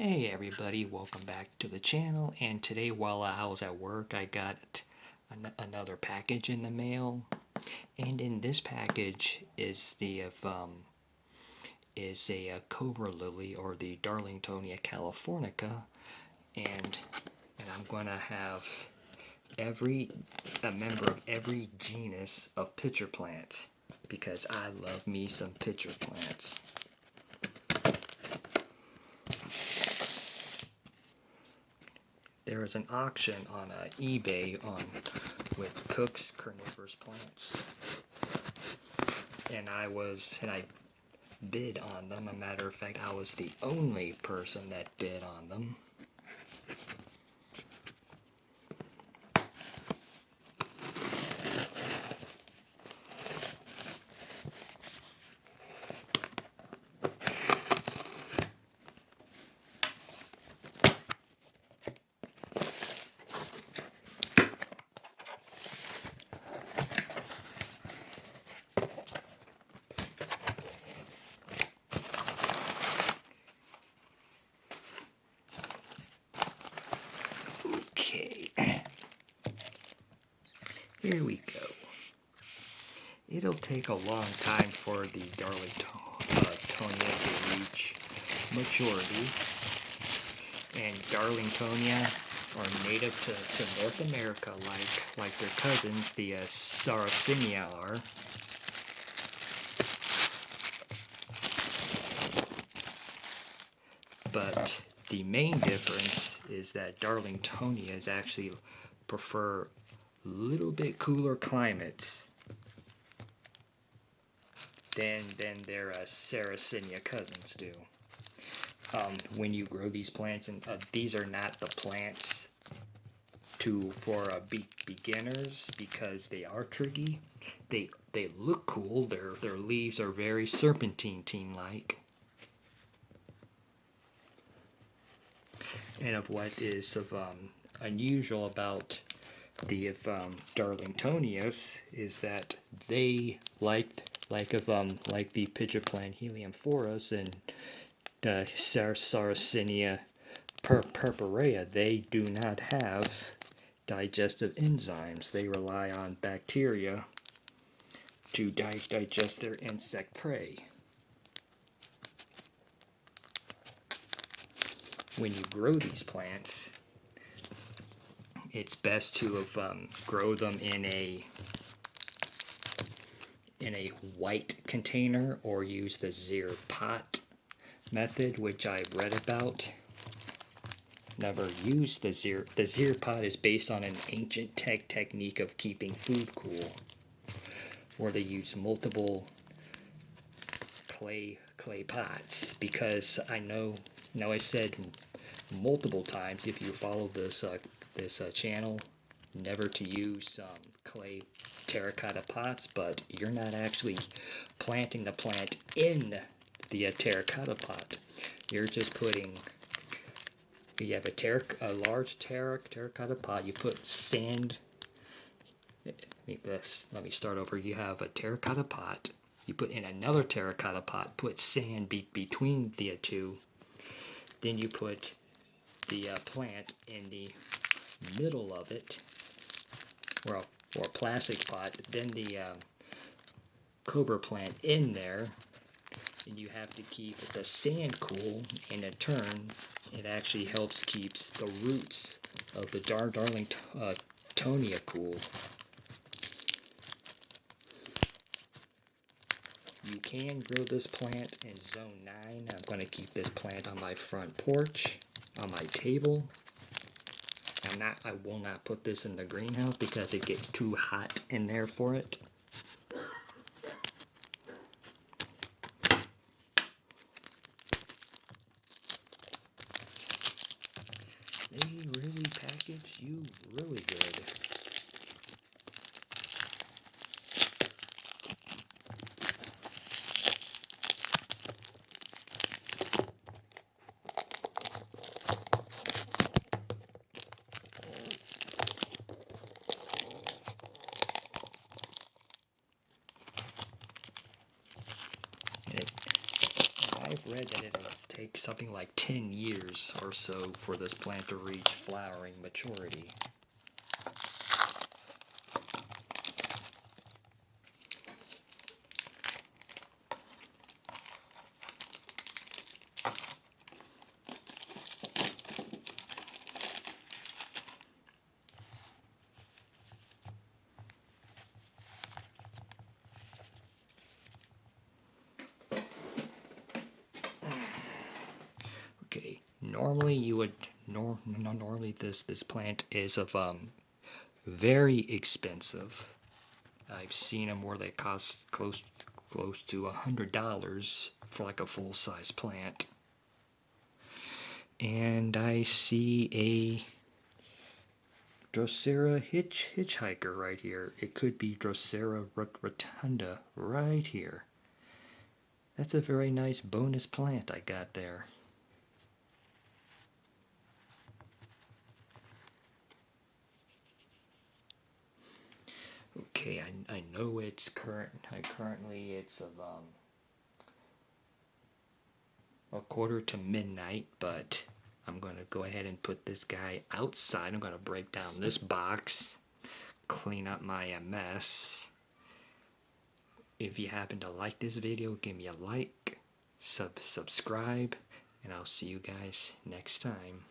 Hey everybody, welcome back to the channel. And today while I was at work, I got another package in the mail. And in this package is a cobra lily, or the Darlingtonia californica. And I'm gonna have a member of every genus of pitcher plants, because I love me some pitcher plants. There was an auction on eBay with Cook's Carnivores plants, and I bid on them. As a matter of fact, I was the only person that bid on them. Okay, here we go. It'll take a long time for the Darlingtonia to reach maturity, and Darlingtonia are native to North America, like their cousins, the Sarracenia are. But the main difference is that Darlingtonias actually prefer a little bit cooler climates than their Sarracenia cousins do. When you grow these plants, and these are not the plants for beginners, because they are tricky. They look cool. Their leaves are very serpentine-like. And of what is unusual about the Darlingtonias is that they like the pitcher plant Helianthus and Sarracenia purpurea, they do not have digestive enzymes. They rely on bacteria to digest their insect prey. When you grow these plants, it's best to grow them in a white container, or use the zero pot method, which I've read about. Never used the zero. The zero pot is based on an ancient technique of keeping food cool, where they use multiple clay pots, because I know I said multiple times, if you follow this channel, never to use clay terracotta pots, but you're not actually planting the plant in the terracotta pot. You're just putting, you have a large terracotta pot, you put sand. Let me start over. You have a terracotta pot, you put in another terracotta pot, put sand between the two, then you put the plant in the middle of it, or a plastic pot, then the cobra plant in there, and you have to keep the sand cool. And in turn, it actually helps keep the roots of the Darlingtonia cool. You can grow this plant in zone 9. I'm going to keep this plant on my front porch, on my table. I will not put this in the greenhouse because it gets too hot in there for it. They really package you really good. I've read that it'll take something like 10 years or so for this plant to reach flowering maturity. Okay, normally you would normally this plant is of very expensive. I've seen them where they cost close to $100 for like a full size plant. And I see a Drosera hitchhiker right here. It could be Drosera rotunda right here. That's a very nice bonus plant I got there. Okay, I know it's currently it's of a quarter to midnight, but I'm going to go ahead and put this guy outside. I'm going to break down this box, clean up my mess. If you happen to like this video, give me a like, subscribe, and I'll see you guys next time.